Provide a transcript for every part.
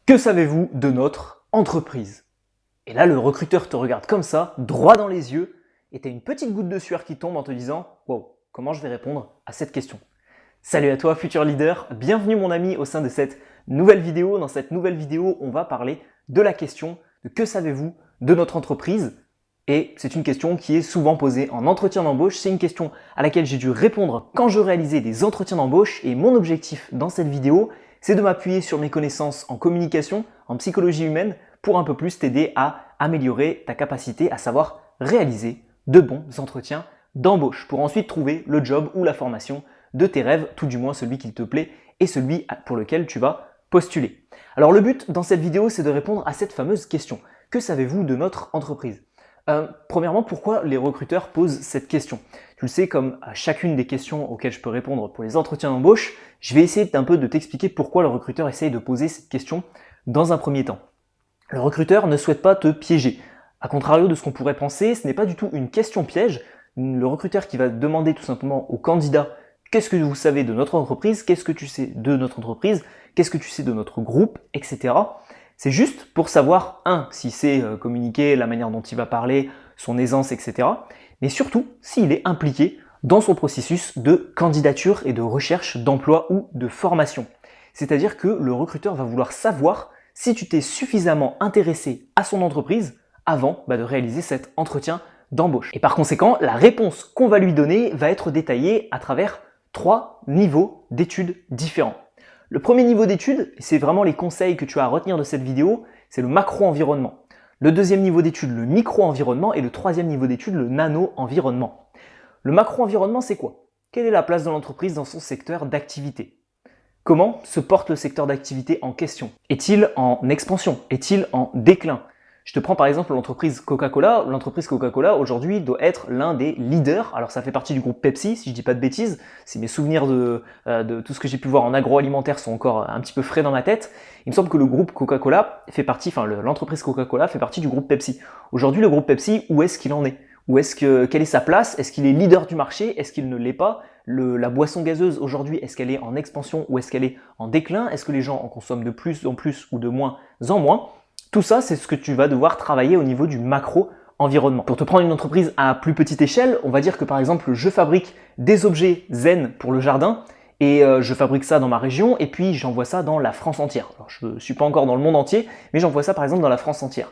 Que savez-vous de notre entreprise? Et là, le recruteur te regarde comme ça, droit dans les yeux, et tu as une petite goutte de sueur qui tombe en te disant « Wow, comment je vais répondre à cette question ?» Salut à toi, futur leader, bienvenue mon ami au sein de cette nouvelle vidéo. Dans cette nouvelle vidéo, on va parler de la question de que savez-vous de notre entreprise? Et c'est une question qui est souvent posée en entretien d'embauche. C'est une question à laquelle j'ai dû répondre quand je réalisais des entretiens d'embauche. Et mon objectif dans cette vidéo, c'est de m'appuyer sur mes connaissances en communication, en psychologie humaine, pour un peu plus t'aider à améliorer ta capacité à savoir réaliser de bons entretiens d'embauche, pour ensuite trouver le job ou la formation de tes rêves, tout du moins celui qui te plaît et celui pour lequel tu vas postuler. Alors le but dans cette vidéo, c'est de répondre à cette fameuse question. Que savez-vous de notre entreprise? Premièrement, pourquoi les recruteurs posent cette question? Tu le sais, comme à chacune des questions auxquelles je peux répondre pour les entretiens d'embauche, je vais essayer un peu de t'expliquer pourquoi le recruteur essaye de poser cette question dans un premier temps. Le recruteur ne souhaite pas te piéger. A contrario de ce qu'on pourrait penser, ce n'est pas du tout une question piège. Le recruteur qui va demander tout simplement au candidat « Qu'est-ce que vous savez de notre entreprise? Qu'est-ce que tu sais de notre entreprise? Qu'est-ce que tu sais de notre groupe? Etc. » C'est juste pour savoir, s'il sait communiquer, la manière dont il va parler, son aisance, etc. Mais surtout, s'il est impliqué dans son processus de candidature et de recherche d'emploi ou de formation. C'est-à-dire que le recruteur va vouloir savoir si tu t'es suffisamment intéressé à son entreprise avant de réaliser cet entretien d'embauche. Et par conséquent, la réponse qu'on va lui donner va être détaillée à travers 3 niveaux d'études différents. Le premier niveau d'études, et c'est vraiment les conseils que tu as à retenir de cette vidéo, c'est le macro-environnement. Le deuxième niveau d'études, le micro-environnement, et le troisième niveau d'études, le nano-environnement. Le macro-environnement, c'est quoi? Quelle est la place de l'entreprise dans son secteur d'activité? Comment se porte le secteur d'activité en question? Est-il en expansion? Est-il en déclin? Je te prends par exemple l'entreprise Coca-Cola. L'entreprise Coca-Cola aujourd'hui doit être l'un des leaders. Alors ça fait partie du groupe Pepsi, si je dis pas de bêtises. Si mes souvenirs de tout ce que j'ai pu voir en agroalimentaire sont encore un petit peu frais dans ma tête, il me semble que le groupe Coca-Cola fait partie, l'entreprise Coca-Cola fait partie du groupe Pepsi. Aujourd'hui, le groupe Pepsi, où est-ce qu'il en est? Quelle est sa place? Est-ce qu'il est leader du marché? Est-ce qu'il ne l'est pas? La boisson gazeuse aujourd'hui, est-ce qu'elle est en expansion ou est-ce qu'elle est en déclin? Est-ce que les gens en consomment de plus en plus ou de moins en moins? Tout ça, c'est ce que tu vas devoir travailler au niveau du macro-environnement. Pour te prendre une entreprise à plus petite échelle, on va dire que par exemple, je fabrique des objets zen pour le jardin et je fabrique ça dans ma région et puis j'envoie ça dans la France entière. Alors, je ne suis pas encore dans le monde entier, mais j'envoie ça par exemple dans la France entière.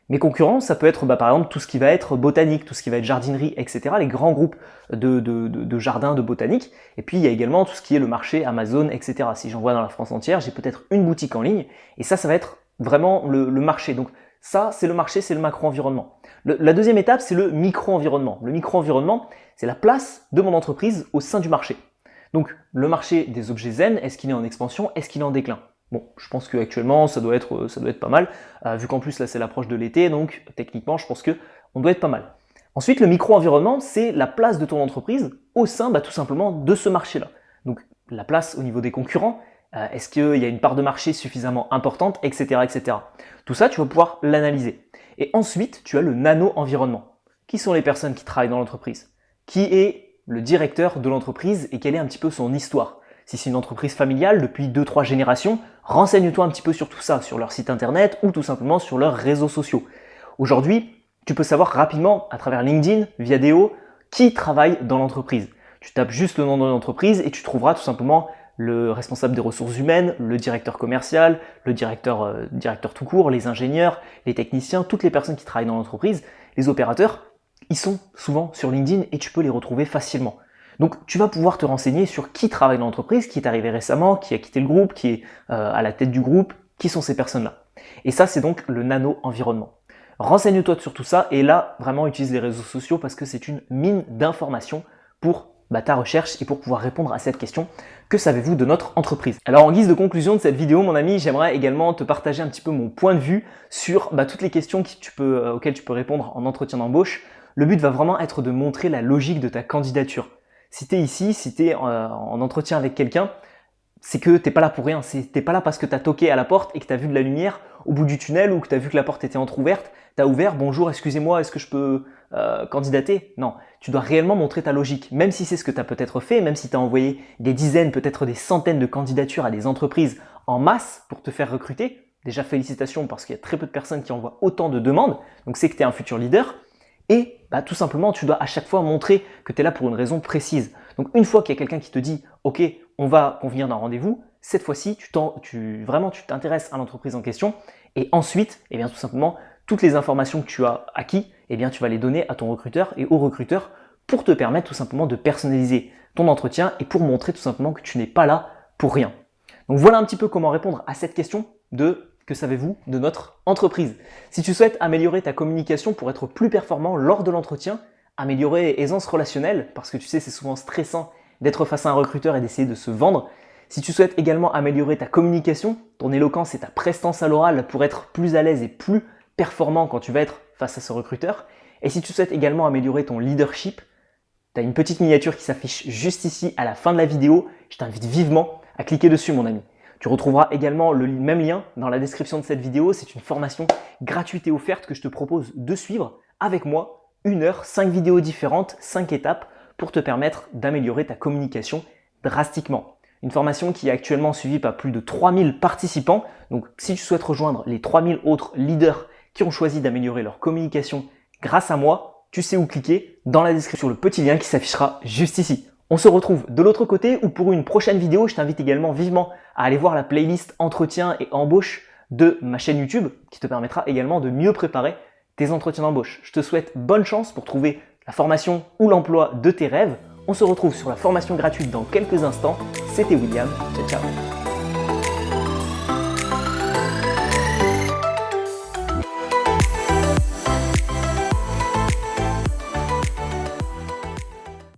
Mes concurrents, ça peut être par exemple tout ce qui va être botanique, tout ce qui va être jardinerie, etc. Les grands groupes de jardins, de botanique. Et puis il y a également tout ce qui est le marché Amazon, etc. Si j'envoie dans la France entière, j'ai peut-être une boutique en ligne et ça va être vraiment le marché. Donc ça, c'est le marché, c'est le macro-environnement. La deuxième étape, c'est le micro-environnement. Le micro-environnement, c'est la place de mon entreprise au sein du marché. Donc le marché des objets zen, est-ce qu'il est en expansion? Est-ce qu'il est en déclin? Bon, je pense qu'actuellement, ça doit être pas mal, vu qu'en plus là c'est l'approche de l'été, donc techniquement je pense qu'on doit être pas mal. Ensuite, le micro-environnement, c'est la place de ton entreprise au sein tout simplement de ce marché-là. Donc la place au niveau des concurrents, est-ce qu'il y a une part de marché suffisamment importante, etc., etc. Tout ça, tu vas pouvoir l'analyser. Et ensuite, tu as le nano-environnement. Qui sont les personnes qui travaillent dans l'entreprise? Qui est le directeur de l'entreprise et quelle est un petit peu son histoire? Si c'est une entreprise familiale depuis 2-3 générations, renseigne-toi un petit peu sur tout ça, sur leur site internet ou tout simplement sur leurs réseaux sociaux. Aujourd'hui, tu peux savoir rapidement à travers LinkedIn, Viadeo, qui travaille dans l'entreprise. Tu tapes juste le nom de l'entreprise et tu trouveras tout simplement le responsable des ressources humaines, le directeur commercial, le directeur tout court, les ingénieurs, les techniciens, toutes les personnes qui travaillent dans l'entreprise, les opérateurs, ils sont souvent sur LinkedIn et tu peux les retrouver facilement. Donc tu vas pouvoir te renseigner sur qui travaille dans l'entreprise, qui est arrivé récemment, qui a quitté le groupe, qui est à la tête du groupe, qui sont ces personnes-là. Et ça, c'est donc le nano-environnement. Renseigne-toi sur tout ça et là, vraiment utilise les réseaux sociaux parce que c'est une mine d'informations pour ta recherche et pour pouvoir répondre à cette question. Que savez-vous de notre entreprise? Alors en guise de conclusion de cette vidéo, mon ami, j'aimerais également te partager un petit peu mon point de vue sur toutes les questions auxquelles tu peux répondre en entretien d'embauche. Le but va vraiment être de montrer la logique de ta candidature. Si tu es ici, si tu es en entretien avec quelqu'un, c'est que t'es pas là pour rien. T'es pas là parce que tu as toqué à la porte et que tu as vu de la lumière au bout du tunnel ou que tu as vu que la porte était entrouverte, tu as ouvert, bonjour, excusez-moi, est-ce que je peux candidater? Non, tu dois réellement montrer ta logique. Même si c'est ce que tu as peut-être fait, même si tu as envoyé des dizaines, peut-être des centaines de candidatures à des entreprises en masse pour te faire recruter, déjà félicitations parce qu'il y a très peu de personnes qui envoient autant de demandes, donc c'est que tu es un futur leader. Et tout simplement, tu dois à chaque fois montrer que tu es là pour une raison précise. Donc une fois qu'il y a quelqu'un qui te dit « Ok, on va convenir d'un rendez-vous », cette fois-ci, tu t'intéresses à l'entreprise en question et ensuite, tout simplement, toutes les informations que tu as acquis, tu vas les donner à ton recruteur et au recruteur pour te permettre tout simplement de personnaliser ton entretien et pour montrer tout simplement que tu n'es pas là pour rien. Donc voilà un petit peu comment répondre à cette question de que savez-vous de notre entreprise. Si tu souhaites améliorer ta communication pour être plus performant lors de l'entretien, améliorer aisance relationnelle, parce que tu sais c'est souvent stressant d'être face à un recruteur et d'essayer de se vendre. Si tu souhaites également améliorer ta communication, ton éloquence et ta prestance à l'oral pour être plus à l'aise et plus performant quand tu vas être face à ce recruteur. Et si tu souhaites également améliorer ton leadership, tu as une petite miniature qui s'affiche juste ici à la fin de la vidéo. Je t'invite vivement à cliquer dessus mon ami. Tu retrouveras également le même lien dans la description de cette vidéo. C'est une formation gratuite et offerte que je te propose de suivre avec moi. 1 heure, 5 vidéos différentes, 5 étapes pour te permettre d'améliorer ta communication drastiquement. Une formation qui est actuellement suivie par plus de 3000 participants. Donc si tu souhaites rejoindre les 3000 autres leaders qui ont choisi d'améliorer leur communication grâce à moi, tu sais où cliquer dans la description, le petit lien qui s'affichera juste ici. On se retrouve de l'autre côté ou pour une prochaine vidéo, je t'invite également vivement à aller voir la playlist entretien et embauche de ma chaîne YouTube qui te permettra également de mieux préparer tes entretiens d'embauche. Je te souhaite bonne chance pour trouver la formation ou l'emploi de tes rêves. On se retrouve sur la formation gratuite dans quelques instants. C'était William. Ciao, ciao.